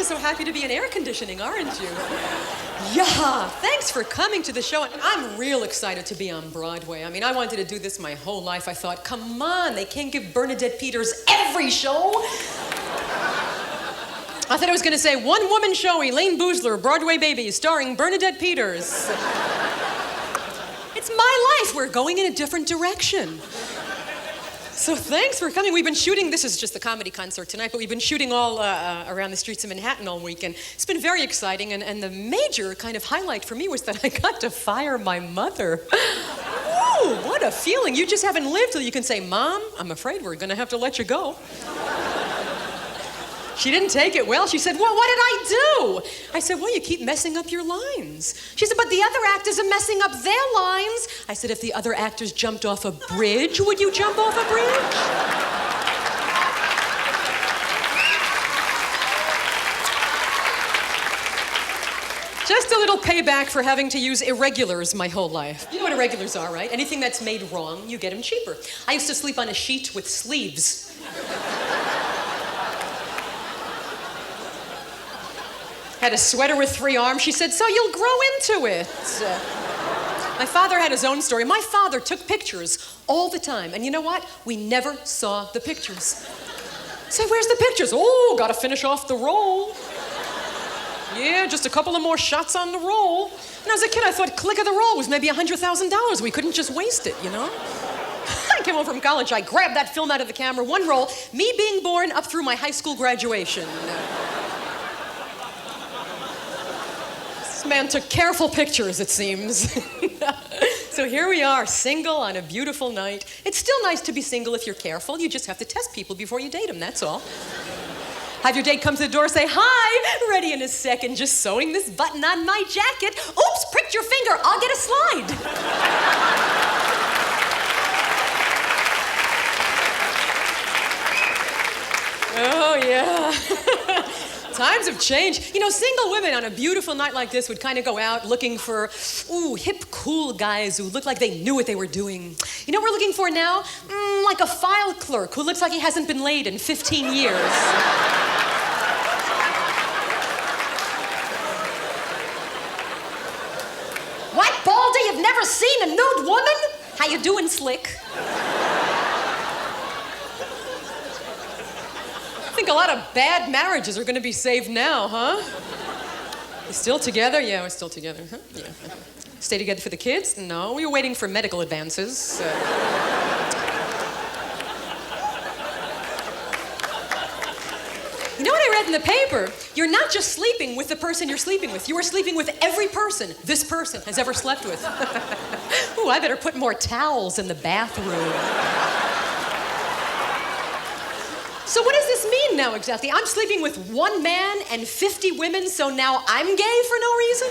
just so happy to be in air conditioning, aren't you? Yeah, thanks for coming to the show. I'm real excited to be on Broadway. I mean, I wanted to do this my whole life. I thought, come on, they can't give Bernadette Peters every show. I thought I was going to say, one-woman show, Elayne Boosler, Broadway Baby, starring Bernadette Peters. It's my life. We're going in a different direction. So thanks for coming. We've been shooting, this is just the comedy concert tonight, but we've been shooting all around the streets of Manhattan all week, and it's been very exciting, and the major kind of highlight for me was that I got to fire my mother. Ooh, what a feeling. You just haven't lived till you can say, Mom, I'm afraid we're gonna have to let you go. She didn't take it well. She said, well, what did I do? I said, well, you keep messing up your lines. She said, but the other actors are messing up their lines. I said, if the other actors jumped off a bridge, would you jump off a bridge? Just a little payback for having to use irregulars my whole life. You know what irregulars are, right? Anything that's made wrong, you get them cheaper. I used to sleep on a sheet with sleeves. Had a sweater with 3 arms. She said, so you'll grow into it. My father had his own story. My father took pictures all the time. And you know what? We never saw the pictures. Say, where's the pictures? Oh, gotta finish off the roll. Yeah, just a couple of more shots on the roll. And as a kid, I thought click of the roll was maybe $100,000. We couldn't just waste it, you know? I came home from college. I grabbed that film out of the camera, one roll, me being born up through my high school graduation. This man took careful pictures, it seems. So here we are, single on a beautiful night. It's still nice to be single if you're careful. You just have to test people before you date them, that's all. Have your date come to the door, say, hi, ready in a second, just sewing this button on my jacket. Oops, pricked your finger, I'll get a slide. Oh, yeah. Times have changed. You know, single women on a beautiful night like this would kind of go out looking for, hip, cool guys who look like they knew what they were doing. You know what we're looking for now? Like a file clerk who looks like he hasn't been laid in 15 years. What, Baldy? You've never seen a nude woman? How you doing, Slick? I think a lot of bad marriages are going to be saved now, huh? You still together? Yeah, we're still together. Huh? Yeah. Stay together for the kids? No, we were waiting for medical advances. You know what I read in the paper? You're not just sleeping with the person you're sleeping with. You are sleeping with every person this person has ever slept with. Ooh, I better put more towels in the bathroom. So what does this mean now exactly? I'm sleeping with 1 man and 50 women, so now I'm gay for no reason?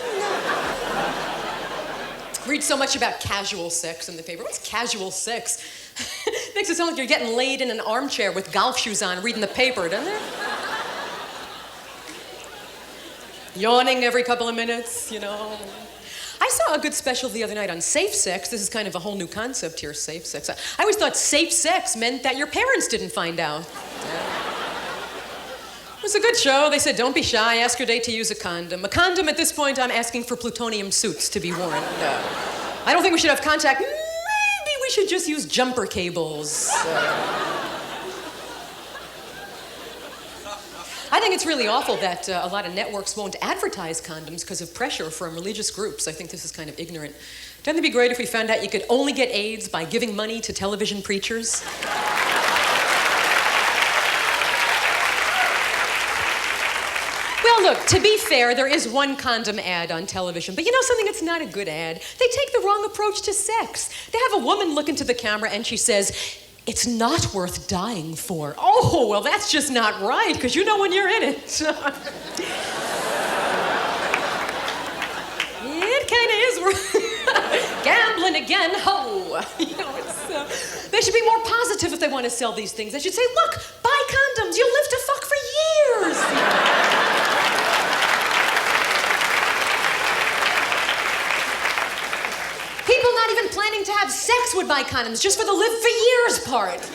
Read so much about casual sex in the paper. What's casual sex? Makes it sound like you're getting laid in an armchair with golf shoes on reading the paper, doesn't it? Yawning every couple of minutes, you know. I saw a good special the other night on safe sex. This is kind of a whole new concept here, safe sex. I always thought safe sex meant that your parents didn't find out. It was a good show. They said, don't be shy, ask your date to use a condom. A condom, at this point, I'm asking for plutonium suits to be worn. I don't think we should have contact. Maybe we should just use jumper cables. I think it's really awful that a lot of networks won't advertise condoms because of pressure from religious groups. I think this is kind of ignorant. Doesn't it be great if we found out you could only get AIDS by giving money to television preachers? Well, look, to be fair, there is one condom ad on television, but you know something that's not a good ad? They take the wrong approach to sex. They have a woman look into the camera and she says, it's not worth dying for. Oh, well, that's just not right, because you know when you're in it. It kind of is. Gambling again, ho. You know, they should be more positive if they want to sell these things. They should say, look, buy condoms. You'll live to fuck for years. People not even planning to have sex would buy condoms just for the live for years part.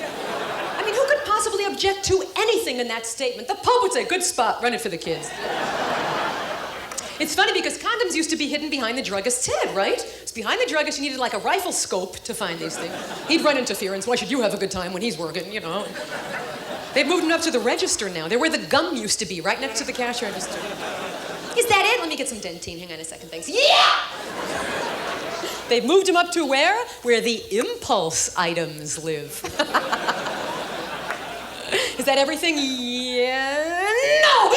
I I mean, who could possibly object to anything in that statement? The Pope would say, good spot, run it for the kids. It's funny because condoms used to be hidden behind the druggist's head, right? It's behind the druggist, you needed like a rifle scope to find these things. He'd run interference. Why should you have a good time when he's working, you know? They've moved them up to the register now. They're where the gum used to be, right next to the cash register. Is that it? Let me get some dentine. Hang on a second, thanks. Yeah! They've moved them up to where? Where the impulse items live. Is that everything? Yeah. No!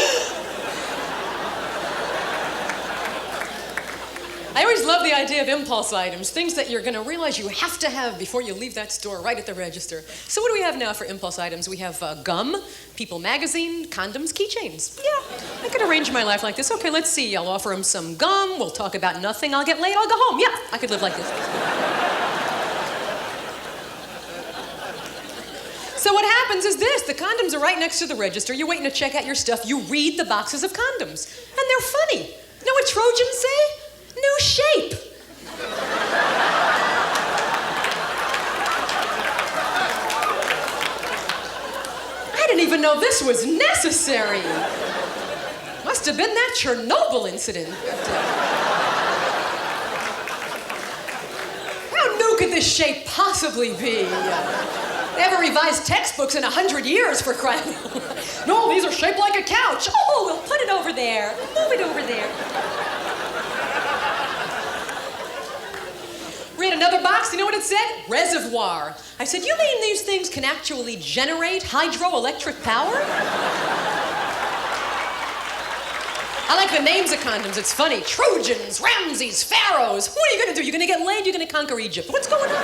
I always love the idea of impulse items, things that you're going to realize you have to have before you leave that store right at the register. So what do we have now for impulse items? We have gum, People magazine, condoms, keychains. Yeah, I could arrange my life like this. Okay, let's see. I'll offer him some gum. We'll talk about nothing. I'll get late. I'll go home. Yeah, I could live like this. So what happens is this. The condoms are right next to the register. You're waiting to check out your stuff. You read the boxes of condoms. And they're funny. You know what Trojans say? New shape. I didn't even know this was necessary. Must have been that Chernobyl incident. How new could this shape possibly be? They haven't revised textbooks in 100 years, for crying out loud. No, these are shaped like a couch. Oh, we'll put it over there. Move it over there. Read another box, you know what it said? Reservoir. I said, you mean these things can actually generate hydroelectric power? I like the names of condoms, it's funny. Trojans, Ramses, Pharaohs. What are you gonna do? You're gonna get laid, you're gonna conquer Egypt. What's going on?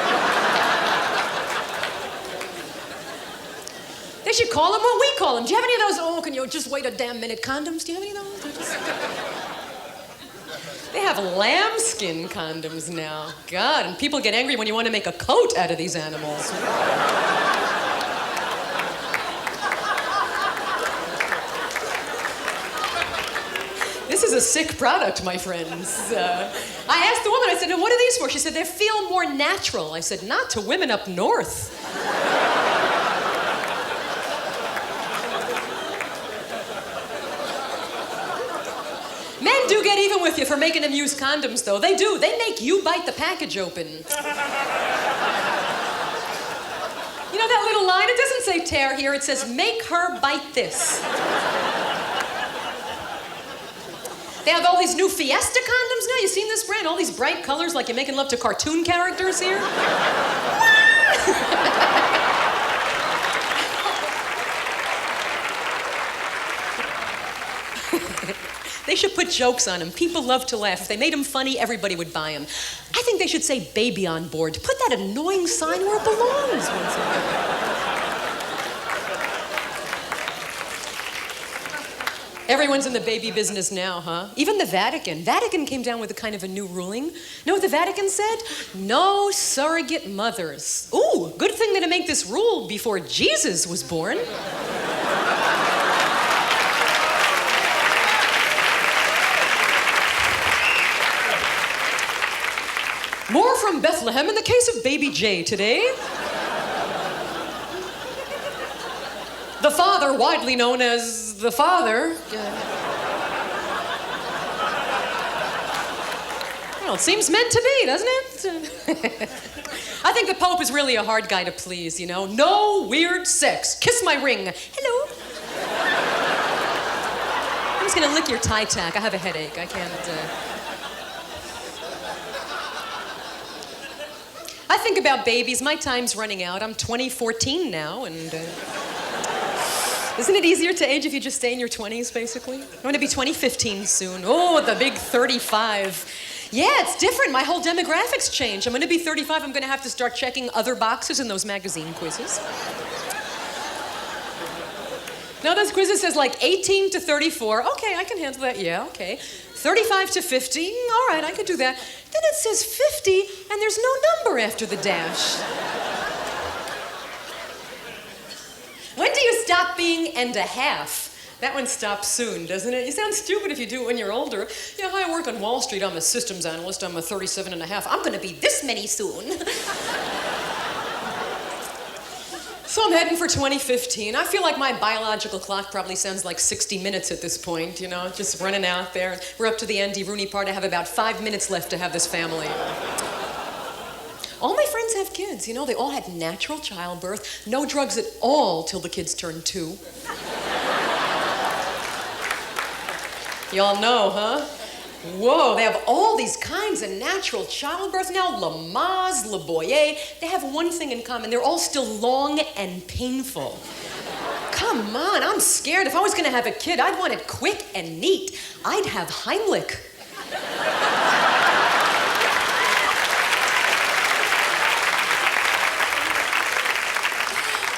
They should call them what we call them. Do you have any of those, oh, can you just wait a damn minute condoms? Do you have any of those? They have lambskin condoms now. God, and people get angry when you want to make a coat out of these animals. This is a sick product, my friends. I asked the woman, I said, what are these for? She said, they feel more natural. I said, not to women up north. Men do get even with you for making them use condoms, though. They do. They make you bite the package open. You know that little line? It doesn't say tear here. It says make her bite this. They have all these new Fiesta condoms now. You seen this brand? All these bright colors like you're making love to cartoon characters here. They should put jokes on them. People love to laugh. If they made them funny, everybody would buy them. I think they should say baby on board. Put that annoying sign where it belongs. Everyone's in the baby business now, huh? Even the Vatican. Vatican came down with a kind of a new ruling. Know what the Vatican said? No surrogate mothers. Ooh, good thing they didn't make this rule before Jesus was born. More from Bethlehem in the case of baby J today. The father, widely known as the father. Well, it seems meant to be, doesn't it? I think the Pope is really a hard guy to please, you know. No weird sex. Kiss my ring. Hello. I'm just gonna lick your tie tack. I have a headache. I can't. I think about babies. My time's running out. I'm 2014 now, and isn't it easier to age if you just stay in your 20s, basically? I'm going to be 2015 soon. Oh, the big 35. Yeah, it's different. My whole demographics change. I'm going to be 35. I'm going to have to start checking other boxes in those magazine quizzes. Now, those quizzes says like 18 to 34. Okay, I can handle that. Yeah, okay. 35 to 50. All right, I could do that. Then it says 50, and there's no number after the dash. When do you stop being and a half? That one stops soon, doesn't it? You sound stupid if you do it when you're older. Yeah, I work on Wall Street. I'm a systems analyst. I'm a 37 and a half. I'm going to be this many soon. So I'm heading for 2015. I feel like my biological clock probably sounds like 60 minutes at this point, you know, just running out there. We're up to the Andy Rooney part. I have about 5 minutes left to have this family. All my friends have kids, you know, they all had natural childbirth, no drugs at all till the kids turned 2. Y'all know, huh? Whoa, they have all these kinds of natural childbirth now. Lamaze, Le Boyer. They have one thing in common. They're all still long and painful. Come on, I'm scared. If I was going to have a kid, I'd want it quick and neat. I'd have Heimlich.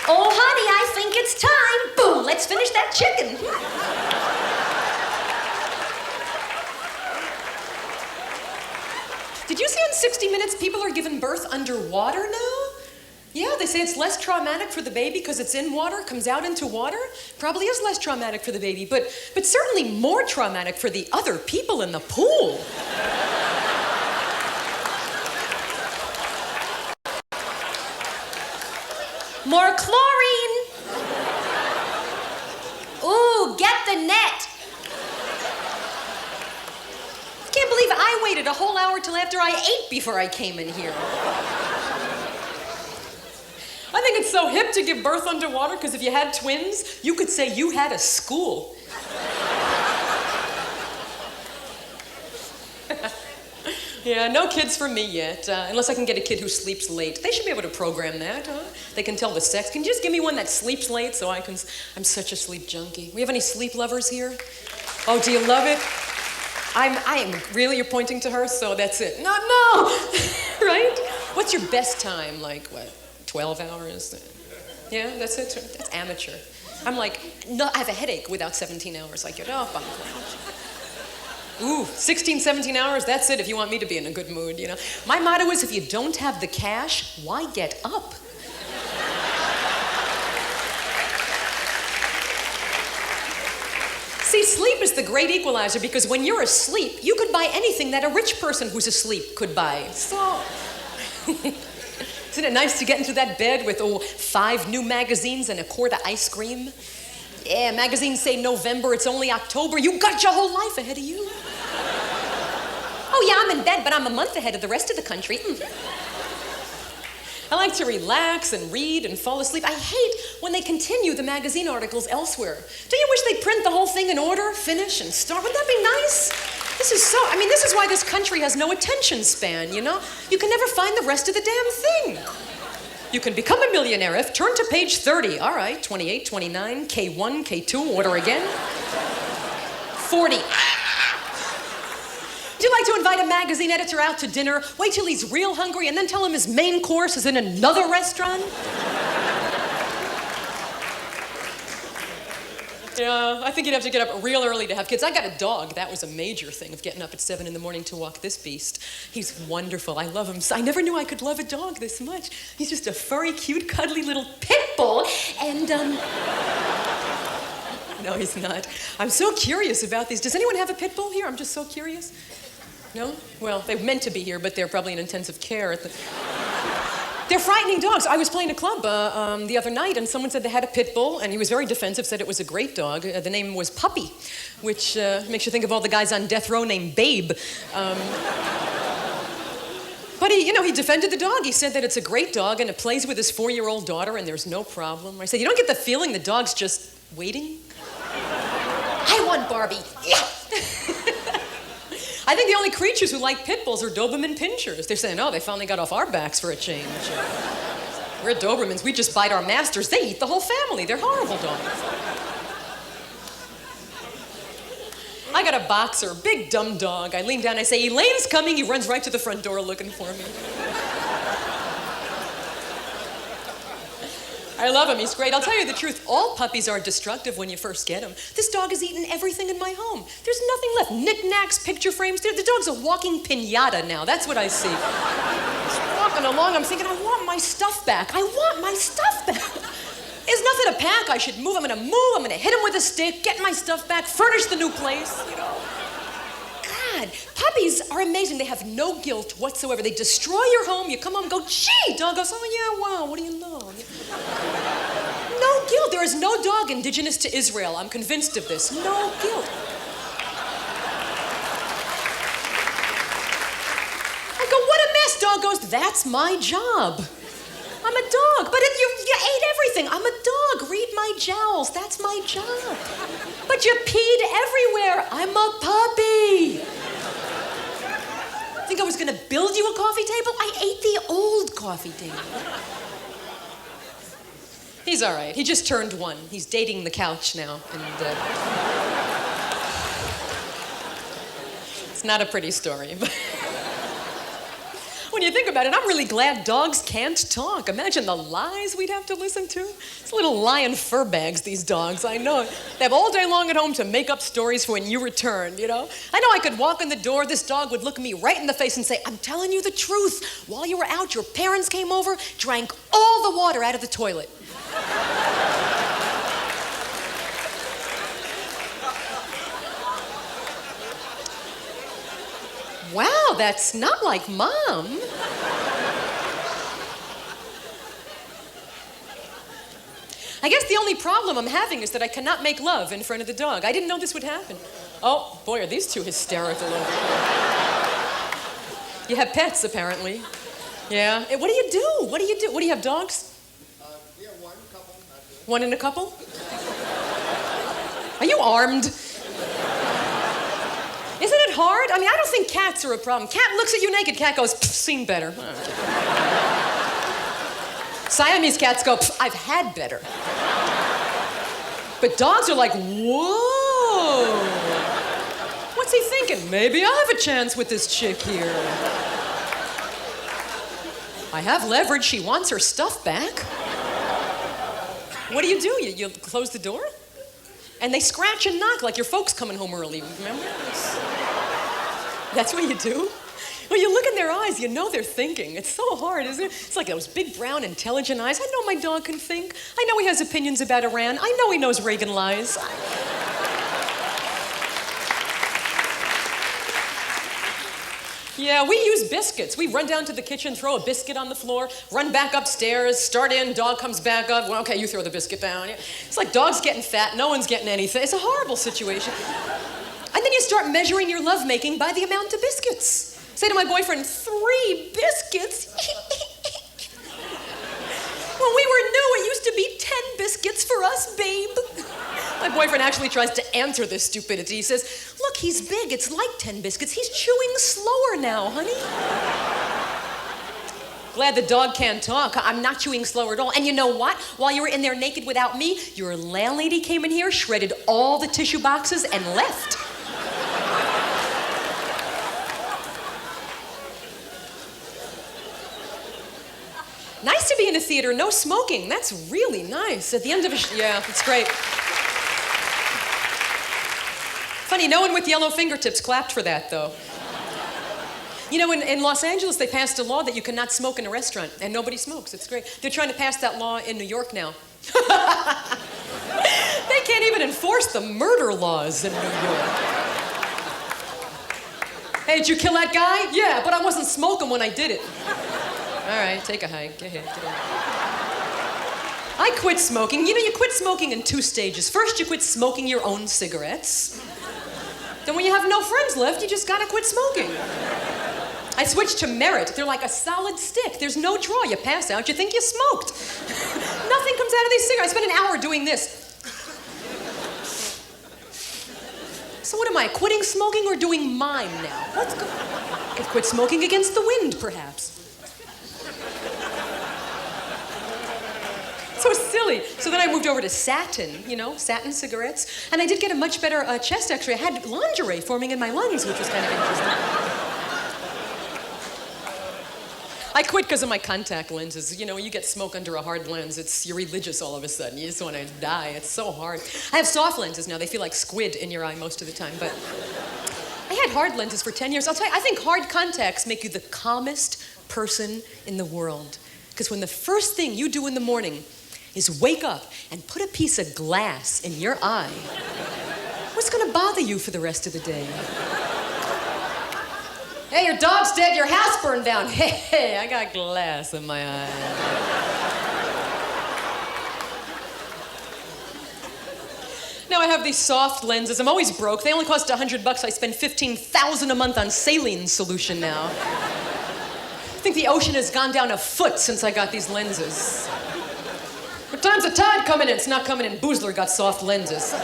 Oh, honey, I think it's time. Boom, let's finish that chicken. Did you see on 60 Minutes people are giving birth underwater now? Yeah, they say it's less traumatic for the baby because it's in water, comes out into water. Probably is less traumatic for the baby, but certainly more traumatic for the other people in the pool. More chlorine. Ooh, get the net. I can't believe I waited a whole hour till after I ate before I came in here. I think it's so hip to give birth underwater because if you had twins, you could say you had a school. Yeah, no kids for me yet, unless I can get a kid who sleeps late. They should be able to program that, huh? They can tell the sex. Can you just give me one that sleeps late so I can... I'm such a sleep junkie. We have any sleep lovers here? Oh, do you love it? I am, really, you're pointing to her, so that's it. No, right? What's your best time? Like, what, 12 hours? Yeah, that's it? That's amateur. I'm like, no, I have a headache without 17 hours. I get up, ooh, 16, 17 hours, that's it if you want me to be in a good mood, you know? My motto is if you don't have the cash, why get up? See, sleep is the great equalizer because when you're asleep, you could buy anything that a rich person who's asleep could buy. So, isn't it nice to get into that bed with 5 new magazines and a quart of ice cream? Yeah, magazines say November, it's only October. You got your whole life ahead of you. Oh yeah, I'm in bed, but I'm a month ahead of the rest of the country. I like to relax and read and fall asleep. I hate when they continue the magazine articles elsewhere. Do you wish they'd print the whole thing in order, finish, and start? Wouldn't that be nice? This is why this country has no attention span, you know? You can never find the rest of the damn thing. You can become a millionaire if turn to page 30. All right, 28, 29, K1, K2, order again. 40. Do you like to invite a magazine editor out to dinner, wait till he's real hungry, and then tell him his main course is in another restaurant? Yeah, I think you'd have to get up real early to have kids. I got a dog. That was a major thing of getting up at 7 in the morning to walk this beast. He's wonderful. I love him. I never knew I could love a dog this much. He's just a furry, cute, cuddly little pit bull, and, No, he's not. I'm so curious about these. Does anyone have a pit bull here? I'm just so curious. No? Well, they're meant to be here, but they're probably in intensive care at the... They're frightening dogs. I was playing a club the other night, and someone said they had a pit bull, and he was very defensive, said it was a great dog. The name was Puppy, which makes you think of all the guys on death row named Babe. But he defended the dog. He said that it's a great dog, and it plays with his 4-year-old daughter, and there's no problem. I said, you don't get the feeling the dog's just waiting? I want Barbie. Yeah. I think the only creatures who like pit bulls are Doberman pinchers. They're saying, oh, they finally got off our backs for a change. We're Dobermans. We just bite our masters. They eat the whole family. They're horrible dogs. I got a boxer, big dumb dog. I lean down, I say, Elayne's coming. He runs right to the front door looking for me. I love him, he's great. I'll tell you the truth, all puppies are destructive when you first get them. This dog has eaten everything in my home. There's nothing left. Knickknacks, picture frames. The dog's a walking piñata now. That's what I see. Just walking along, I'm thinking, I want my stuff back. I want my stuff back. There's nothing to pack. I should move. I'm gonna move. I'm gonna hit him with a stick, get my stuff back, furnish the new place, you know. God, puppies are amazing. They have no guilt whatsoever. They destroy your home. You come home and go, gee, dog goes, oh yeah, wow, what do you know? There is no dog indigenous to Israel. I'm convinced of this. No guilt. I go, what a mess. Dog goes, that's my job. I'm a dog. But you ate everything. I'm a dog. Read my jowls. That's my job. But you peed everywhere. I'm a puppy. Think I was going to build you a coffee table? I ate the old coffee table. He's all right. He just turned 1. He's dating the couch now. And it's not a pretty story. But when you think about it, I'm really glad dogs can't talk. Imagine the lies we'd have to listen to. It's little lion fur bags, these dogs, I know. They have all day long at home to make up stories for when you return, you know? I know I could walk in the door, this dog would look me right in the face and say, I'm telling you the truth. While you were out, your parents came over, drank all the water out of the toilet. Wow, that's not like Mom. I guess the only problem I'm having is that I cannot make love in front of the dog. I didn't know this would happen. Oh, boy, are these two hysterical over here. You have pets, apparently. Yeah. Hey, what do you do? What do you do? What do you have, dogs? Yeah, one couple. One in a couple? Are you armed? Isn't it hard? I mean, I don't think cats are a problem. Cat looks at you naked, cat goes, seen better. Siamese cats go, I've had better. But dogs are like, whoa. What's he thinking? Maybe I have a chance with this chick here. I have leverage. She wants her stuff back. What do? You close the door? And they scratch and knock like your folks coming home early, remember? That's what you do? When you look in their eyes, you know they're thinking. It's so hard, isn't it? It's like those big, brown, intelligent eyes. I know my dog can think. I know he has opinions about Iran. I know he knows Reagan lies. Yeah, we use biscuits. We run down to the kitchen, throw a biscuit on the floor, run back upstairs, start in, dog comes back up. Well, okay, you throw the biscuit down. It's like dogs getting fat, no one's getting anything. It's a horrible situation. And then you start measuring your lovemaking by the amount of biscuits. Say to my boyfriend, 3 biscuits? When we were new, it used to be 10 biscuits for us, babe. My boyfriend actually tries to answer this stupidity. He says, look, he's big. It's like 10 biscuits. He's chewing slower now, honey. Glad the dog can't talk. I'm not chewing slower at all. And you know what? While you were in there naked without me, your landlady came in here, shredded all the tissue boxes, and left. Nice to be in a theater, no smoking. That's really nice. At the end of a yeah, it's great. Funny, no one with yellow fingertips clapped for that, though. You know, in Los Angeles, they passed a law that you cannot smoke in a restaurant, and nobody smokes. It's great. They're trying to pass that law in New York now. They can't even enforce the murder laws in New York. Hey, did you kill that guy? Yeah, but I wasn't smoking when I did it. All right, take a hike. Get ahead. I quit smoking. You know, you quit smoking in 2 stages. First, you quit smoking your own cigarettes. Then when you have no friends left, you just gotta quit smoking. I switched to Merit. They're like a solid stick. There's no draw. You pass out, you think you smoked. Nothing comes out of these cigarettes. I spent an hour doing this. So what am I, quitting smoking or doing mime now? Let's go. I could quit smoking against the wind, perhaps. So silly. So then I moved over to satin, you know, satin cigarettes. And I did get a much better chest x-ray. I had lingerie forming in my lungs, which was kind of interesting. I quit because of my contact lenses. You know, when you get smoke under a hard lens, you're religious all of a sudden. You just want to die. It's so hard. I have soft lenses now. They feel like squid in your eye most of the time. But I had hard lenses for 10 years. I'll tell you, I think hard contacts make you the calmest person in the world. Because when the first thing you do in the morning is wake up and put a piece of glass in your eye, what's going to bother you for the rest of the day? Hey, your dog's dead, your house burned down. Hey, I got glass in my eye. Now I have these soft lenses. I'm always broke. They only cost $100. I spend $15,000 a month on saline solution now. I think the ocean has gone down a foot since I got these lenses. What time's the tide coming in? It's not coming in. Boosler got soft lenses.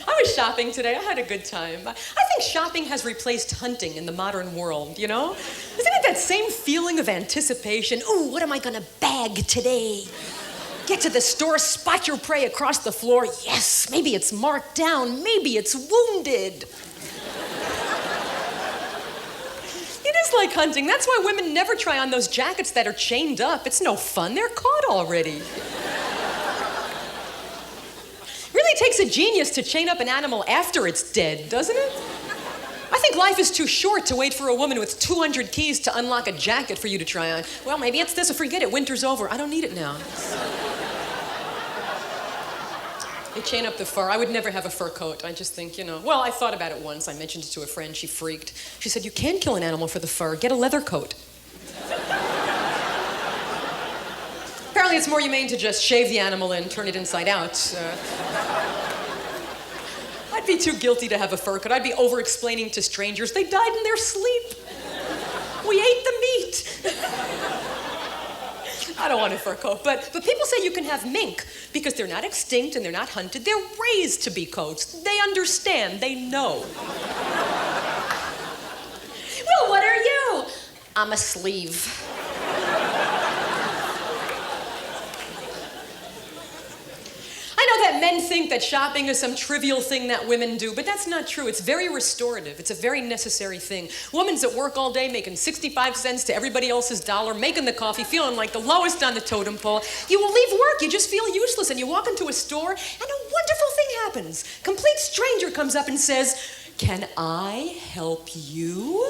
I was shopping today. I had a good time. I think shopping has replaced hunting in the modern world, you know? Isn't it that same feeling of anticipation? Ooh, what am I gonna bag today? Get to the store, spot your prey across the floor. Yes, maybe it's marked down. Maybe it's wounded. It is like hunting. That's why women never try on those jackets that are chained up. It's no fun. They're caught already. Really takes a genius to chain up an animal after it's dead, doesn't it? I think life is too short to wait for a woman with 200 keys to unlock a jacket for you to try on. Well, maybe it's this, or forget it, winter's over. I don't need it now. They chain up the fur. I would never have a fur coat. I just think, you know, well, I thought about it once. I mentioned it to a friend. She freaked. She said, you can kill an animal for the fur. Get a leather coat. Apparently it's more humane to just shave the animal and turn it inside out. I'd be too guilty to have a fur coat. I'd be over-explaining to strangers. They died in their sleep. We ate the meat. I don't want a fur coat, but people say you can have mink because they're not extinct and they're not hunted. They're raised to be coats. They understand. They know. Well, what are you? I'm a sleeve. I know that men think that shopping is some trivial thing that women do, but that's not true. It's very restorative. It's a very necessary thing. Woman's at work all day making 65 cents to everybody else's dollar, making the coffee, feeling like the lowest on the totem pole. You will leave work, you just feel useless, and you walk into a store, and a wonderful thing happens. Complete stranger comes up and says, "Can I help you?"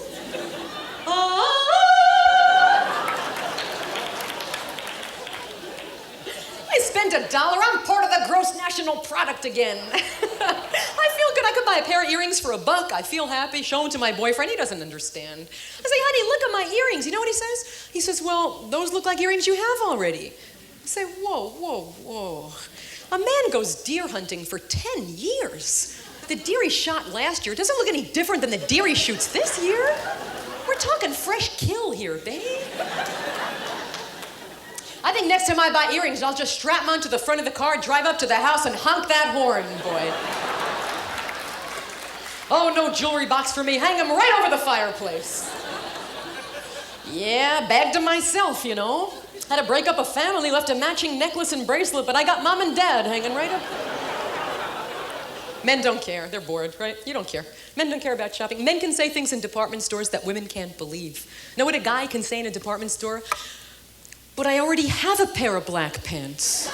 I spent $1. I'm part of the gross national product again. I feel good. I could buy a pair of earrings for $1. I feel happy. Show them to my boyfriend. He doesn't understand. I say, honey, look at my earrings. You know what he says? He says, well, those look like earrings you have already. I say, whoa, whoa, whoa. A man goes deer hunting for 10 years. The deer he shot last year doesn't look any different than the deer he shoots this year. We're talking fresh kill here, babe. I think next time I buy earrings, I'll just strap them onto the front of the car, drive up to the house, and honk that horn, boy. Oh, no jewelry box for me. Hang them right over the fireplace. Yeah, bagged them myself, you know. Had to break up a family, left a matching necklace and bracelet, but I got mom and dad hanging right up. Men don't care. They're bored, right? You don't care. Men don't care about shopping. Men can say things in department stores that women can't believe. Know what a guy can say in a department store? But I already have a pair of black pants.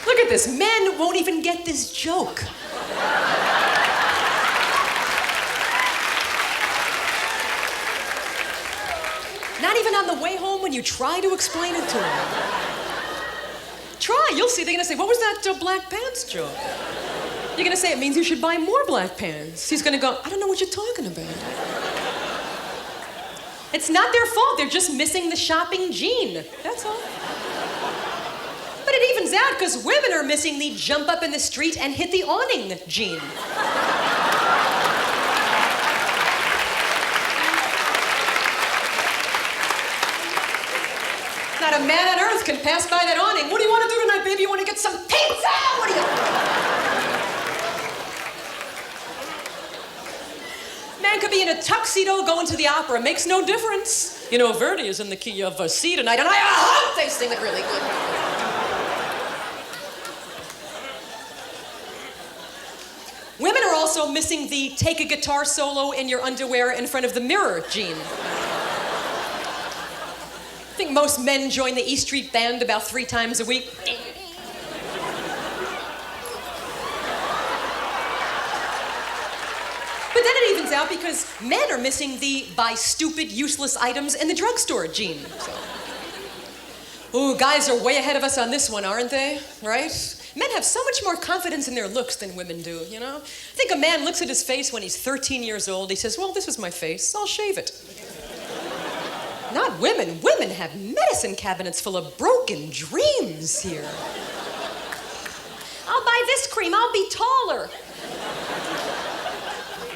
Look at this. Men won't even get this joke. Not even on the way home when you try to explain it to them. Try, you'll see. They're gonna say, what was that black pants joke? You're gonna say, it means you should buy more black pants. He's gonna go, I don't know what you're talking about. It's not their fault, they're just missing the shopping gene. That's all. But it evens out because women are missing the jump up in the street and hit the awning gene. Not a man on earth can pass by that awning. What do you want to do tonight, baby? You want to get some pizza? What do you... Man could be in a tuxedo going to the opera. Makes no difference. You know, Verdi is in the key of C tonight, and I hope they sing it really good. Women are also missing the take a guitar solo in your underwear in front of the mirror gene. I think most men join the E Street Band about 3 times a week. But then it evens out because men are missing the buy stupid, useless items in the drugstore gene. So. Ooh, guys are way ahead of us on this one, aren't they? Right? Men have so much more confidence in their looks than women do, you know? I think a man looks at his face when he's 13 years old. He says, well, this is my face. I'll shave it. Not women. Women have medicine cabinets full of broken dreams here. I'll buy this cream, I'll be taller.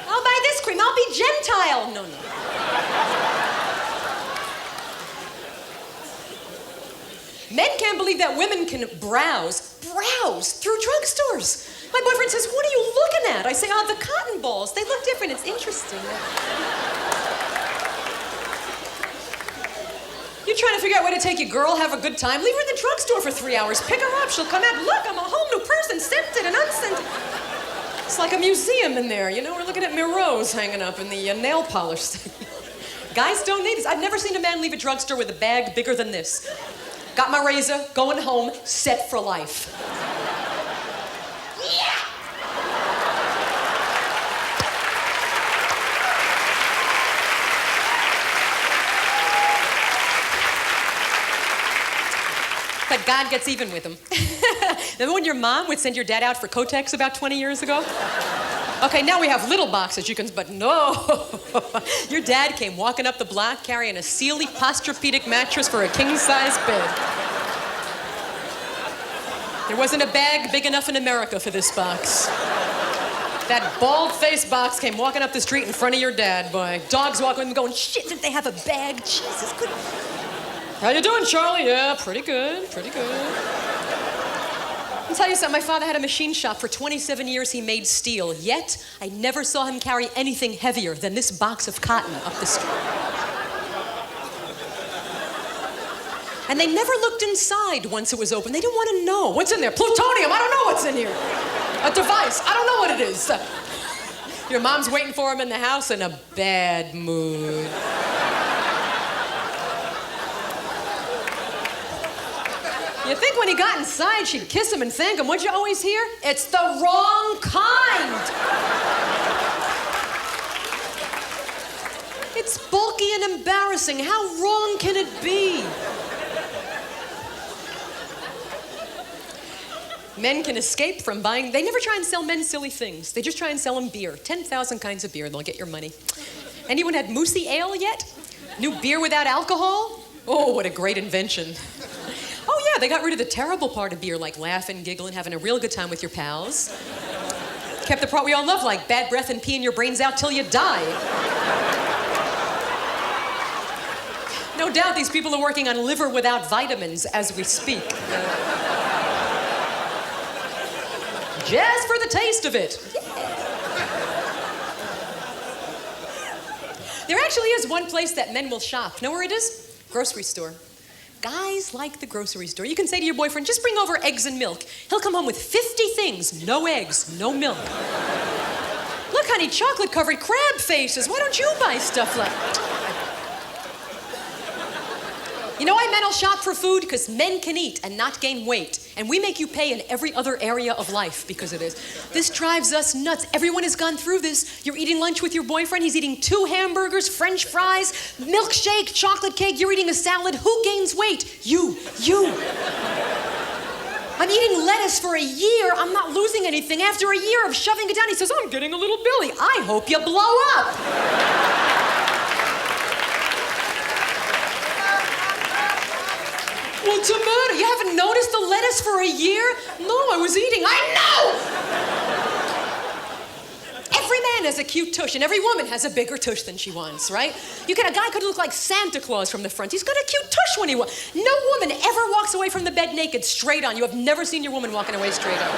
I'll buy this cream, I'll be Gentile. No. Men can't believe that women can browse through drugstores. My boyfriend says, what are you looking at? I say, oh, the cotton balls. They look different. It's interesting. You're trying to figure out where to take your girl, have a good time. Leave her in the drugstore for 3 hours. Pick her up. She'll come out. Look, I'm a whole new person, scented and unscented. It's like a museum in there. You know, we're looking at Miro's hanging up in the nail polish thing. Guys don't need this. I've never seen a man leave a drugstore with a bag bigger than this. Got my razor, going home, set for life. Yeah! But God gets even with him. Remember when your mom would send your dad out for Kotex about 20 years ago? Okay, now we have little boxes you can, but no. Your dad came walking up the block carrying a Sealy Posturepedic mattress for a king-size bed. There wasn't a bag big enough in America for this box. That bald-faced box came walking up the street in front of your dad, boy. Dogs walking and going, shit, did they have a bag? Jesus, good. How you doing, Charlie? Yeah, pretty good, pretty good. I'll tell you something, my father had a machine shop. For 27 years, he made steel. Yet, I never saw him carry anything heavier than this box of cotton up the street. And they never looked inside once it was open. They didn't want to know. What's in there? Plutonium, I don't know what's in here. A device, I don't know what it is. Your mom's waiting for him in the house in a bad mood. You think when he got inside, she'd kiss him and thank him. What'd you always hear? It's the wrong kind. It's bulky and embarrassing. How wrong can it be? Men can escape from buying. They never try and sell men silly things. They just try and sell them beer. 10,000 kinds of beer. They'll get your money. Anyone had Moosey Ale yet? New beer without alcohol? Oh, what a great invention. Oh, yeah, they got rid of the terrible part of beer, like laughing, giggling, having a real good time with your pals. Kept the part we all love, like bad breath and peeing your brains out till you die. No doubt these people are working on liver without vitamins as we speak. Just for the taste of it. There actually is one place that men will shop. Know where it is? Grocery store. Guys like the grocery store. You can say to your boyfriend, just bring over eggs and milk. He'll come home with 50 things. No eggs, no milk. Look, honey, chocolate-covered crab faces. Why don't you buy stuff like that? You know why men will shop for food? Because men can eat and not gain weight. And we make you pay in every other area of life because of this. This drives us nuts. Everyone has gone through this. You're eating lunch with your boyfriend. He's eating 2 hamburgers, French fries, milkshake, chocolate cake. You're eating a salad. Who gains weight? You. I'm eating lettuce for a year. I'm not losing anything. After a year of shoving it down, he says, I'm getting a little Billy. I hope you blow up. What's the matter? You haven't noticed the lettuce for a year? No, I was eating. I know! Every man has a cute tush, and every woman has a bigger tush than she wants, right? A guy could look like Santa Claus from the front. He's got a cute tush when he wants. No woman ever walks away from the bed naked, straight on. You have never seen your woman walking away straight on.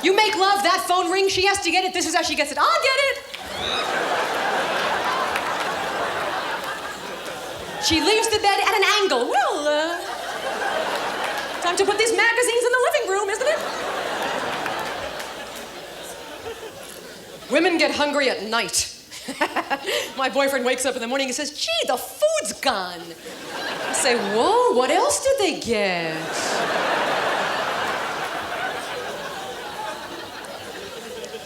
You make love, that phone rings, she has to get it. This is how she gets it. I'll get it! She leaves the bed at an angle. Well, time to put these magazines in the living room, isn't it? Women get hungry at night. My boyfriend wakes up in the morning and says, gee, the food's gone. I say, whoa, what else did they get?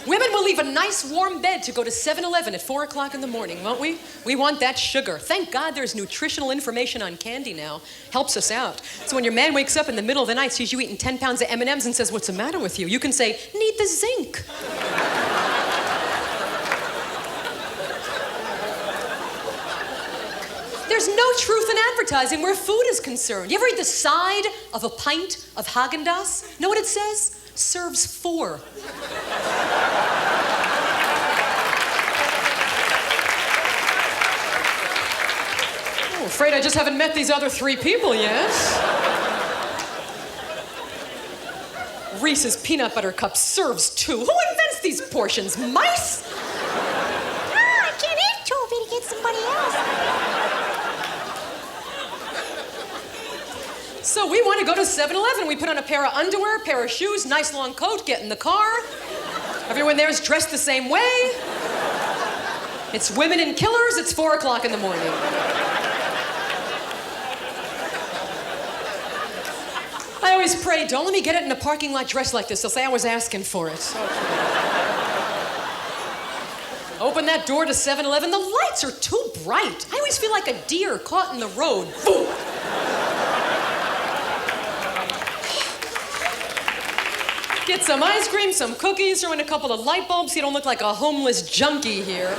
Women will leave a nice warm bed to go to 7-Eleven at 4 o'clock in the morning, won't we? We want that sugar. Thank God there's nutritional information on candy now. Helps us out. So when your man wakes up in the middle of the night, sees you eating 10 pounds of M&Ms and says, what's the matter with you? You can say, need the zinc. there's no truth in advertising where food is concerned. You ever read the side of a pint of Haagen-Dazs? Know what it says? Serves 4. Oh, afraid I just haven't met these other 3 people yet. Reese's peanut butter cup serves 2. Who invents these portions? Mice? I can't eat 2 if he get somebody else. So we want to go to 7-Eleven. We put on a pair of underwear, a pair of shoes, nice long coat, get in the car. Everyone there is dressed the same way. It's women and killers. It's 4 o'clock in the morning. I always pray, don't let me get it in a parking lot dressed like this. They'll say I was asking for it. Open that door to 7-Eleven. The lights are too bright. I always feel like a deer caught in the road. Boom. Get some ice cream, some cookies, throw in a couple of light bulbs so you don't look like a homeless junkie here.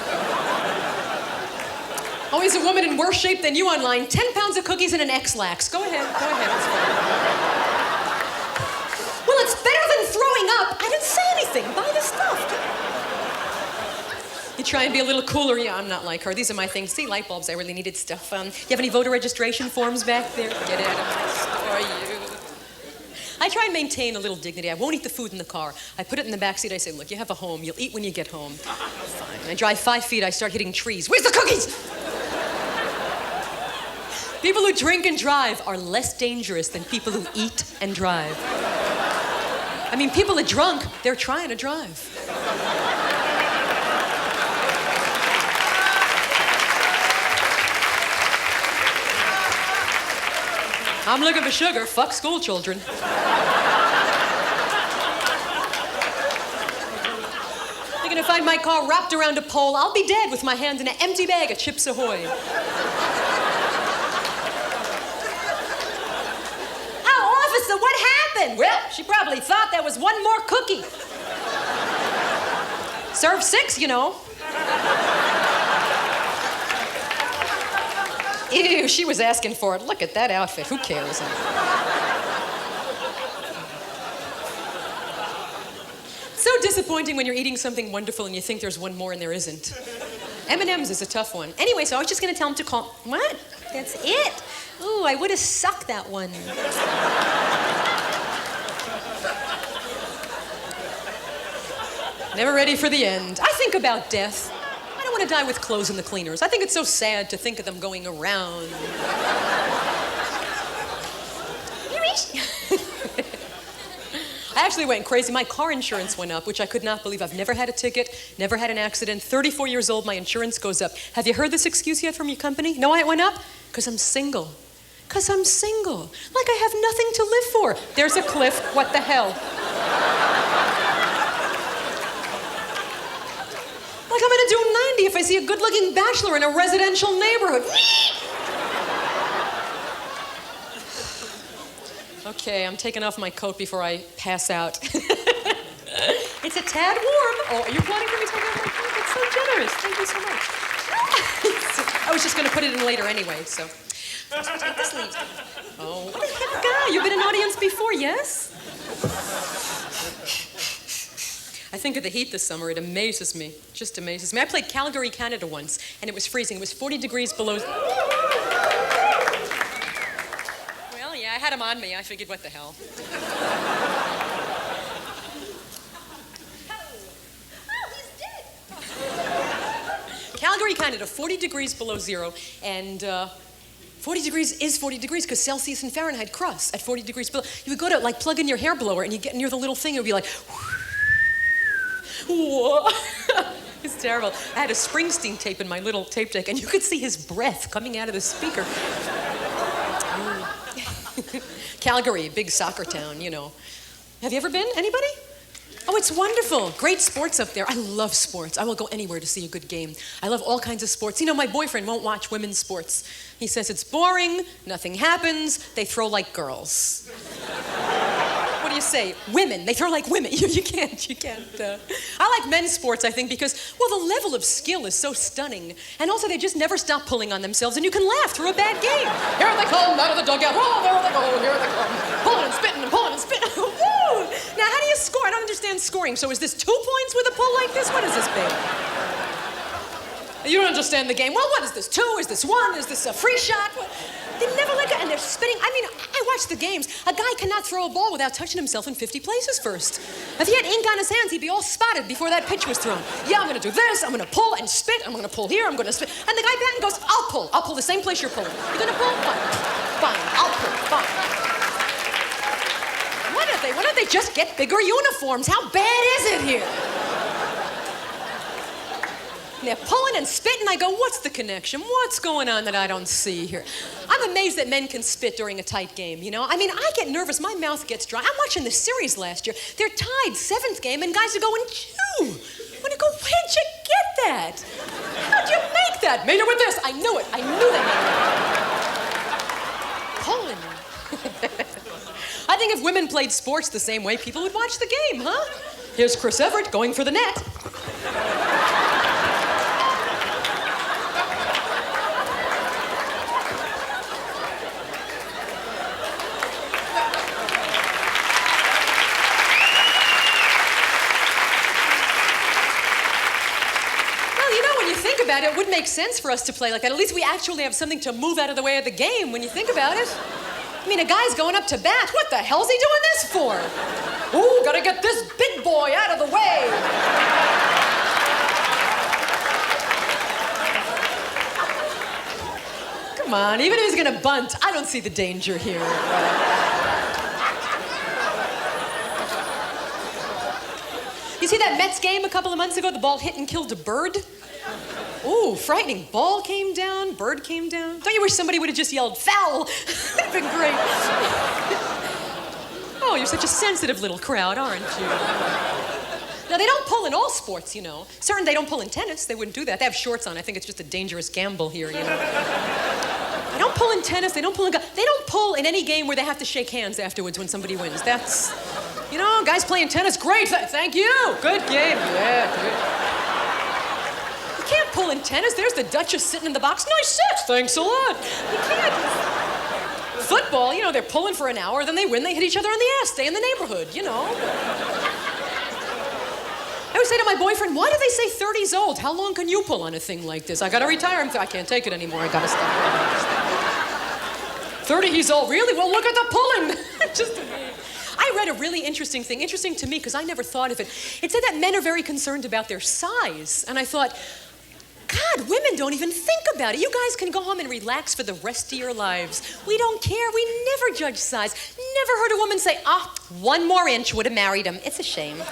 Always a woman in worse shape than you online. 10 pounds of cookies and an X-Lax. Go ahead, it's fine. Well, it's better than throwing up. I didn't say anything. Buy the stuff. You try and be a little cooler. Yeah, I'm not like her. These are my things. See, light bulbs, I really needed stuff. You have any voter registration forms back there? Get out of my store, you. I try and maintain a little dignity. I won't eat the food in the car. I put it in the backseat. I say, look, you have a home. You'll eat when you get home. Fine. I drive 5 feet. I start hitting trees. Where's the cookies? People who drink and drive are less dangerous than people who eat and drive. I mean, people are drunk. They're trying to drive. I'm looking for sugar. Fuck school children. You're gonna find my car wrapped around a pole. I'll be dead with my hand in an empty bag of Chips Ahoy. Oh, officer, what happened? Well, she probably thought there was one more cookie. Serve 6, you know. Ew, she was asking for it. Look at that outfit. Who cares? So disappointing when you're eating something wonderful and you think there's one more and there isn't. M&M's is a tough one. Anyway, so I was just going to tell him to call... What? That's it? Ooh, I would have sucked that one. Never ready for the end. I think about death. I don't want to die with clothes in the cleaners. I think it's so sad to think of them going around. I actually went crazy. My car insurance went up, which I could not believe. I've never had a ticket, never had an accident. 34 years old, my insurance goes up. Have you heard this excuse yet from your company? Know why it went up? Because I'm single. Because I'm single. Like I have nothing to live for. There's a cliff. What the hell? Like I'm gonna do 90 if I see a good-looking bachelor in a residential neighborhood. Okay, I'm taking off my coat before I pass out. It's a tad warm. Oh, are you plotting for me to take off my coat? That's so generous. Thank you so much. I was just gonna put it in later anyway, so. Take the sleeves. Oh, what a hip guy. You've been in an audience before, yes? I think of the heat this summer. It amazes me. It just amazes me. I played Calgary, Canada once, and it was freezing. It was 40 degrees below... Well, yeah, I had him on me. I figured, what the hell. Oh, he's dead. Calgary, Canada, 40 degrees below zero, and 40 degrees is 40 degrees because Celsius and Fahrenheit cross at 40 degrees below. You would go to, like, plug in your hair blower, and you get near the little thing, it would be like... Whoa. It's terrible. I had a Springsteen tape in my little tape deck, and you could see his breath coming out of the speaker. Calgary, big soccer town, you know. Have you ever been? Anybody? Oh, it's wonderful. Great sports up there. I love sports. I will go anywhere to see a good game. I love all kinds of sports. You know, my boyfriend won't watch women's sports. He says it's boring, nothing happens, they throw like girls. What do you say? Women. They throw like women. You can't. I like men's sports, I think, because, well, the level of skill is so stunning. And also, they just never stop pulling on themselves, and you can laugh through a bad game. Here they come, out of the dugout. Oh, there they go, here they come. Pulling and spitting and pulling and spitting. Woo! Now, how do you score? I don't understand scoring. So is this 2 points with a pull like this? What is this, babe? You don't understand the game. Well, what is this? 2? Is this 1? Is this a free shot? What? They never let go, and they're spitting. I mean, I watch the games. A guy cannot throw a ball without touching himself in 50 places first. If he had ink on his hands, he'd be all spotted before that pitch was thrown. Yeah, I'm gonna do this, I'm gonna pull and spit, I'm gonna pull here, I'm gonna spit. And the guy batting goes, I'll pull the same place you're pulling. You're gonna pull? Fine, I'll pull, fine. Why don't they just get bigger uniforms? How bad is it here? And they're pulling and spitting. I go, what's the connection? What's going on that I don't see here? I'm amazed that men can spit during a tight game, you know? I mean, I get nervous. My mouth gets dry. I'm watching the series last year. They're tied, 7th game, and guys are going, chew. I'm gonna go, where'd you get that? How'd you make that? Made it with this. I knew it. I knew that. Pulling. I think if women played sports the same way, people would watch the game, huh? Here's Chris Everett going for the net. It would make sense for us to play like that. At least we actually have something to move out of the way of the game when you think about it. I mean, a guy's going up to bat. What the hell's he doing this for? Ooh, gotta get this big boy out of the way. Come on, even if he's gonna bunt, I don't see the danger here. You see that Mets game a couple of months ago? The ball hit and killed a bird? Ooh, frightening. Ball came down, bird came down. Don't you wish somebody would have just yelled, foul? That'd been great. Oh, you're such a sensitive little crowd, aren't you? Now, they don't pull in all sports, you know. Certain they don't pull in tennis. They wouldn't do that. They have shorts on. I think it's just a dangerous gamble here, you know. They don't pull in tennis. They don't pull in... They don't pull in any game where they have to shake hands afterwards when somebody wins. That's... You know, guys playing tennis, great. Thank you. Good game. Yeah, good. You can't pull in tennis. There's the Duchess sitting in the box. Nice set. Thanks a lot. You can't. Football, you know, they're pulling for an hour, then they win, they hit each other on the ass, stay in the neighborhood, you know. I would say to my boyfriend, why do they say 30's old? How long can you pull on a thing like this? I gotta retire. I can't take it anymore. I gotta stop. 30, he's old. Really? Well, look at the pulling. I read a really interesting thing, interesting to me because I never thought of it. It said that men are very concerned about their size. And I thought, God, women don't even think about it. You guys can go home and relax for the rest of your lives. We don't care. We never judge size. Never heard a woman say, 1 more inch would have married him. It's a shame.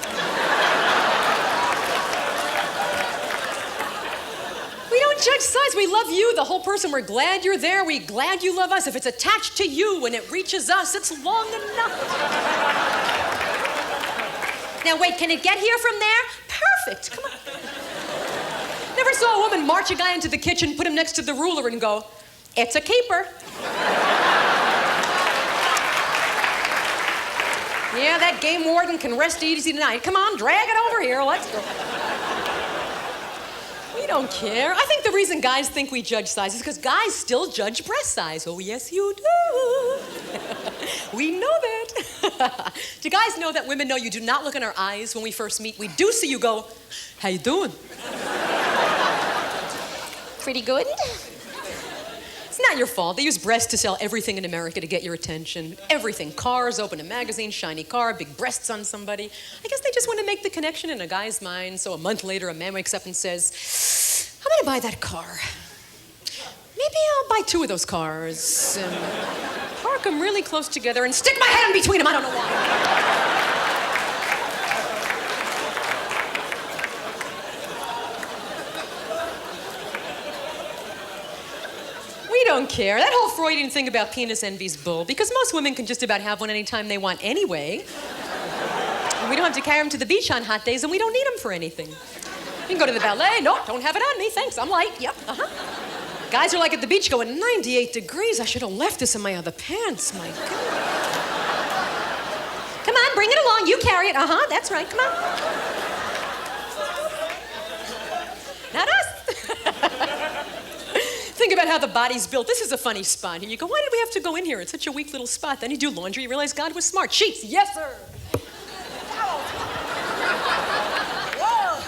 We don't judge size. We love you, the whole person. We're glad you're there. We're glad you love us. If it's attached to you and it reaches us, it's long enough. Now, wait, can it get here from there? Perfect. Come on. Never saw a woman march a guy into the kitchen, put him next to the ruler, and go, it's a keeper. Yeah, that game warden can rest easy tonight. Come on, drag it over here. Let's go. We don't care. I think the reason guys think we judge size is because guys still judge breast size. Oh, yes, you do. We know that. Do guys know that women know you do not look in our eyes when we first meet? We do see you go, how you doing? Pretty good. It's not your fault. They use breasts to sell everything in America to get your attention. Everything. Cars, open a magazine, shiny car, big breasts on somebody. I guess they just want to make the connection in a guy's mind. So a month later, a man wakes up and says, I'm going to buy that car. Maybe I'll buy 2 of those cars and park them really close together and stick my head in between them. I don't know why. We don't care. That whole Freudian thing about penis envy's bull, because most women can just about have one anytime they want anyway. And we don't have to carry them to the beach on hot days, and we don't need them for anything. You can go to the ballet. No, don't have it on me. Thanks, I'm light. Yep, Guys are like at the beach going, 98 degrees. I should have left this in my other pants. My God. Come on, bring it along. You carry it. Uh-huh, that's right. Come on. Not us. Think about how the body's built. This is a funny spot. And you go, why did we have to go in here? It's such a weak little spot. Then you do laundry, you realize God was smart. Sheets, yes, sir. Whoa.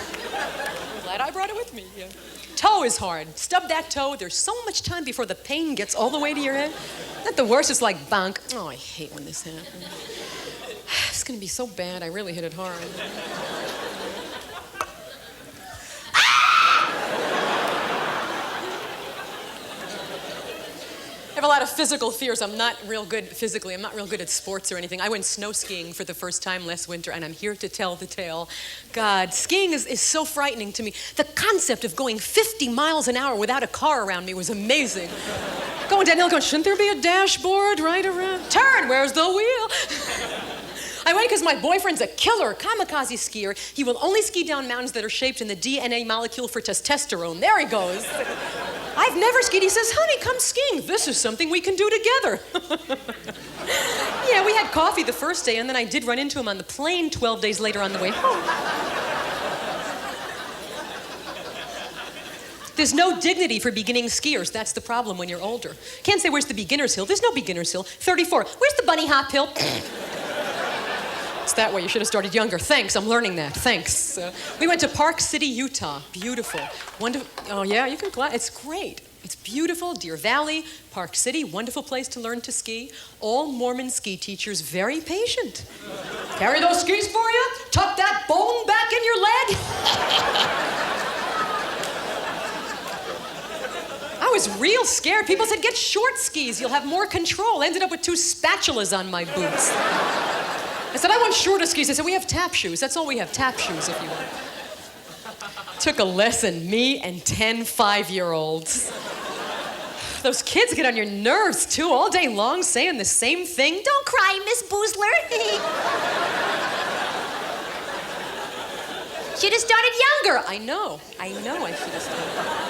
I'm glad I brought it with me. Yeah. Toe is hard. Stub that toe. There's so much time before the pain gets all the way to your head. Not the worst. It's like bonk. Oh, I hate when this happens. It's going to be so bad. I really hit it hard. I have a lot of physical fears. I'm not real good physically. I'm not real good at sports or anything. I went snow skiing for the first time last winter, and I'm here to tell the tale. God, skiing is so frightening to me. The concept of going 50 miles an hour without a car around me was amazing. Going down the hill going, shouldn't there be a dashboard right around? Turn, where's the wheel? I went because my boyfriend's a killer kamikaze skier. He will only ski down mountains that are shaped in the DNA molecule for testosterone. There he goes. I've never skied. He says, honey, come skiing. This is something we can do together. Yeah, we had coffee the first day, and then I did run into him on the plane 12 days later on the way home. There's no dignity for beginning skiers. That's the problem when you're older. Can't say, where's the beginner's hill? There's no beginner's hill. 34. Where's the bunny hop hill? It's that way. You should have started younger. Thanks. I'm learning that. Thanks. We went to Park City, Utah. Beautiful. Wonderful. Oh, yeah, you can. It's great. It's beautiful. Deer Valley, Park City, wonderful place to learn to ski. All Mormon ski teachers, very patient. Carry those skis for you? Tuck that bone back in your leg? I was real scared. People said, get short skis. You'll have more control. I ended up with 2 spatulas on my boots. I said, I want shorter skis. They said, we have tap shoes. That's all we have, tap shoes if you want. Took a lesson, me and 10 5-year-olds. Those kids get on your nerves, too, all day long saying the same thing. Don't cry, Miss Boosler. Should have started younger. I know I should have started.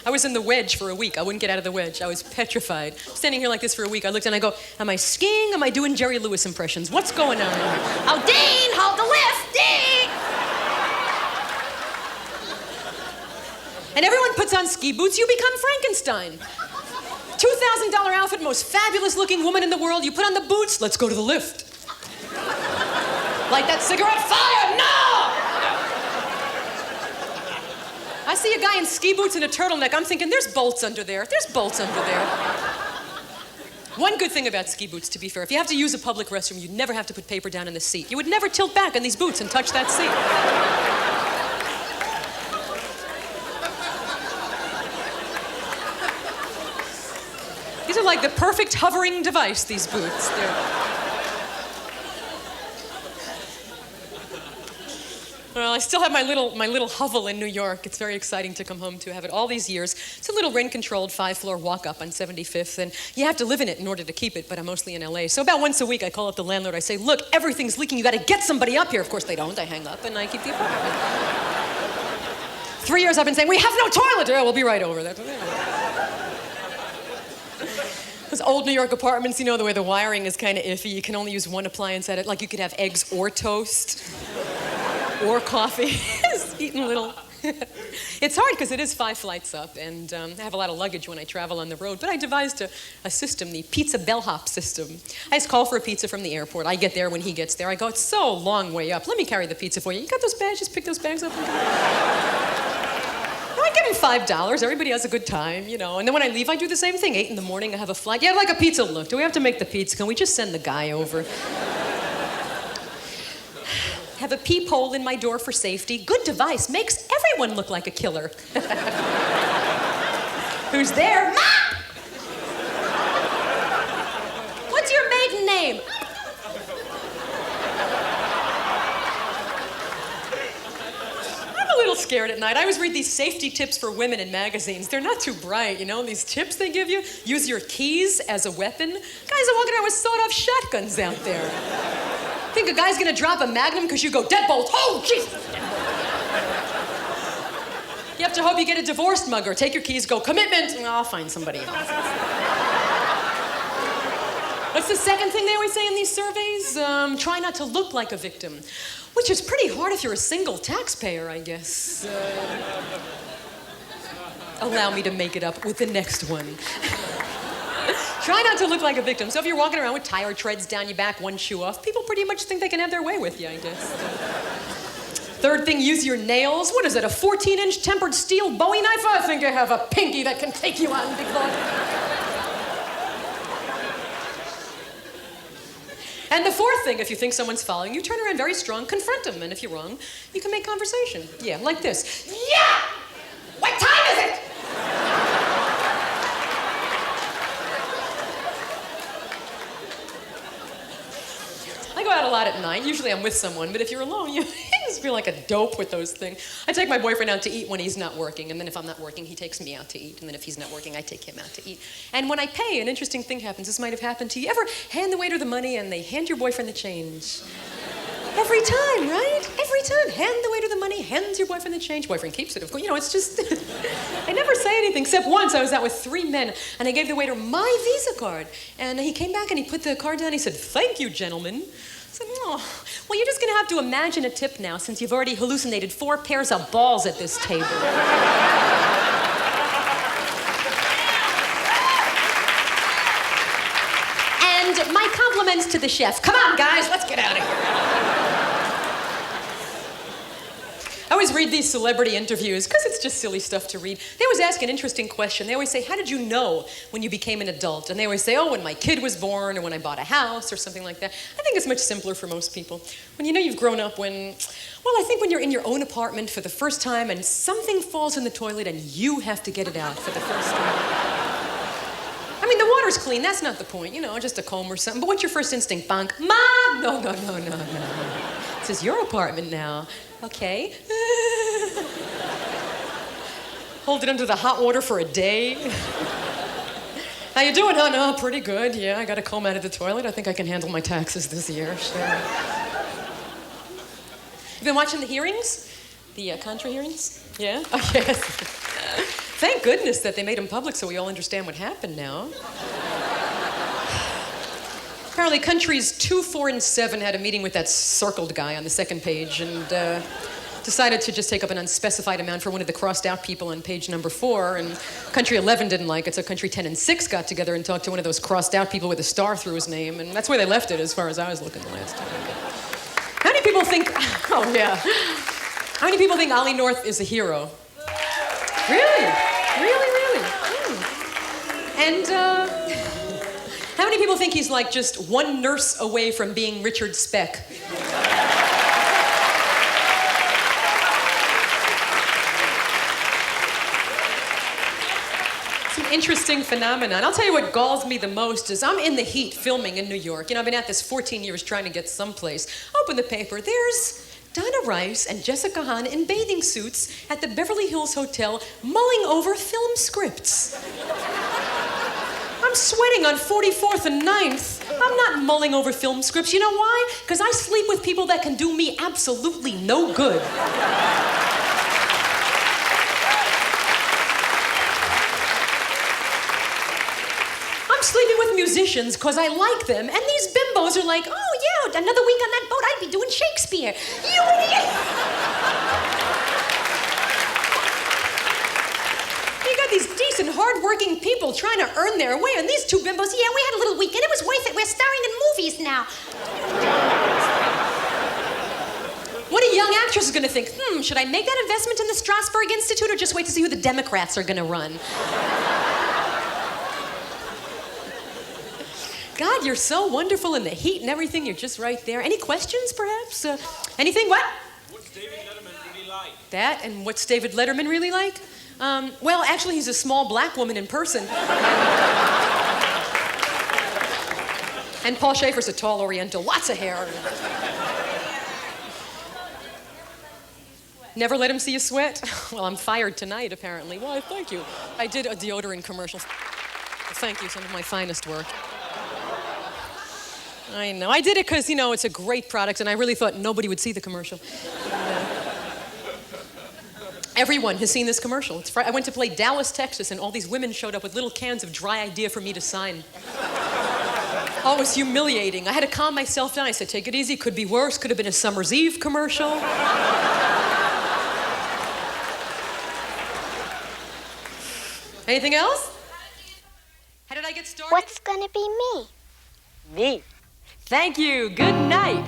I was in the wedge for a week. I wouldn't get out of the wedge. I was petrified. Standing here like this for a week, I looked and I go, am I skiing? Am I doing Jerry Lewis impressions? What's going on here? Oh, Dean, hold the lift, Dean! And everyone puts on ski boots, you become Frankenstein. $2,000 outfit, most fabulous looking woman in the world. You put on the boots, let's go to the lift. Light that cigarette, fire, no! I see a guy in ski boots and a turtleneck. I'm thinking, there's bolts under there. There's bolts under there. One good thing about ski boots, to be fair, if you have to use a public restroom, you never have to put paper down in the seat. You would never tilt back in these boots and touch that seat. These are like the perfect hovering device, these boots. Well, I still have my little hovel in New York. It's very exciting to come home to have it all these years. It's a little rent-controlled 5-floor walk-up on 75th, and you have to live in it in order to keep it, but I'm mostly in LA. So about once a week, I call up the landlord. I say, look, everything's leaking. You got to get somebody up here. Of course, they don't. I hang up, and I keep the apartment. 3 years I've been saying, we have no toilet. Oh, we'll be right over there. Those old New York apartments, you know, the way the wiring is kind of iffy. You can only use one appliance at it. Like you could have eggs or toast. Or coffee. Just eating a little. It's hard because it is 5 flights up, and I have a lot of luggage when I travel on the road, but I devised a system, the pizza bellhop system. I just call for a pizza from the airport. I get there when he gets there. I go, it's so long way up. Let me carry the pizza for you. You got those bags? Just pick those bags up and come. I give him $5. Everybody has a good time, you know. And then when I leave, I do the same thing. 8 in the morning, I have a flight. Yeah, like a pizza. Look, do we have to make the pizza? Can we just send the guy over? Have a peephole in my door for safety. Good device. Makes everyone look like a killer. Who's there? Ma! What's your maiden name? I'm a little scared at night. I always read these safety tips for women in magazines. They're not too bright, you know, these tips they give you. Use your keys as a weapon. Guys are walking around with sawed-off shotguns out there. Think a guy's gonna drop a magnum because you go, deadbolt, oh, jeez! You have to hope you get a divorced mugger. Take your keys, go, commitment. I'll find somebody else. What's the second thing they always say in these surveys? Try not to look like a victim, which is pretty hard if you're a single taxpayer, I guess. Allow me to make it up with the next one. Try not to look like a victim. So if you're walking around with tire treads down your back, one shoe off, people pretty much think they can have their way with you, I guess. Third thing, use your nails. What is it, a 14-inch tempered steel Bowie knife? I think I have a pinky that can take you out, big boy. And the fourth thing, if you think someone's following you, turn around very strong, confront them, and if you're wrong, you can make conversation. Yeah, like this. Yeah! What time is it? I go out a lot at night. Usually I'm with someone, but if you're alone, you just feel like a dope with those things. I take my boyfriend out to eat when he's not working, and then if I'm not working, he takes me out to eat, and then if he's not working, I take him out to eat. And when I pay, an interesting thing happens. This might have happened to you. Ever hand the waiter the money and they hand your boyfriend the change? Every time, right? Every time. Hand the waiter the money, hands your boyfriend the change. Boyfriend keeps it, of course. You know, it's just... I never say anything, except once I was out with 3 men, and I gave the waiter my Visa card. And he came back and he put the card down. He said, "Thank you, gentlemen." I said, "Oh, well, you're just going to have to imagine a tip now, since you've already hallucinated 4 pairs of balls at this table." And my compliments to the chef. Come on, guys, let's get out of here. I always read these celebrity interviews because it's just silly stuff to read. They always ask an interesting question. They always say, "How did you know when you became an adult?" And they always say, "Oh, when my kid was born, or when I bought a house," or something like that. I think it's much simpler for most people. When you know you've grown up when, well, I think when you're in your own apartment for the first time and something falls in the toilet and you have to get it out for the first time. I mean, the water's clean, that's not the point, you know, just a comb or something. But what's your first instinct? Bonk. Mom! No. This is your apartment now. Okay. Hold it under the hot water for a day. How you doing, huh? No, pretty good. Yeah, I got a comb out of the toilet. I think I can handle my taxes this year. Sure. You been watching the hearings? The Contra hearings? Yeah? Oh, yes. Thank goodness that they made them public so we all understand what happened now. Apparently, countries 2, 4, and 7 had a meeting with that circled guy on the second page and decided to just take up an unspecified amount for one of the crossed out people on page number 4. And country 11 didn't like it, so country 10 and 6 got together and talked to one of those crossed out people with a star through his name. And that's where they left it as far as I was looking the last time. How many people think, oh yeah. How many people think Ollie North is a hero? Really? And how many people think he's like just one nurse away from being Richard Speck? It's an interesting phenomenon. I'll tell you what galls me the most is I'm in the heat filming in New York. You know, I've been at this 14 years trying to get someplace. Open the paper. There's Donna Rice and Jessica Hahn in bathing suits at the Beverly Hills Hotel mulling over film scripts. I'm sweating on 44th and 9th. I'm not mulling over film scripts. You know why? Because I sleep with people that can do me absolutely no good. I'm sleeping with musicians because I like them, and these bimbos are like, "Oh yeah, another week on that boat, I'd be doing Shakespeare." You idiot! You got these decent, hard-working people trying to earn their way, and these two bimbos, "Yeah, we had a little weekend, it was worth it, we're starring in movies now." What a young actress is gonna think, should I make that investment in the Strasberg Institute or just wait to see who the Democrats are gonna run? God, you're so wonderful in the heat and everything. You're just right there. Any questions, perhaps? Anything? What? What's David Letterman really like? That, and what's David Letterman really like? Well, actually, he's a small black woman in person. And Paul Schaefer's a tall Oriental, lots of hair. Never let him see you sweat? Well, I'm fired tonight, apparently. Why, thank you. I did a deodorant commercial. Thank you, some of my finest work. I know. I did it because, you know, it's a great product, and I really thought nobody would see the commercial. Everyone has seen this commercial. I went to play Dallas, Texas, and all these women showed up with little cans of dry idea for me to sign. Oh, it was humiliating. I had to calm myself down. I said, take it easy. Could be worse. Could have been a Summer's Eve commercial. Anything else? How did I get started? What's gonna be me? Me. Thank you. Good night.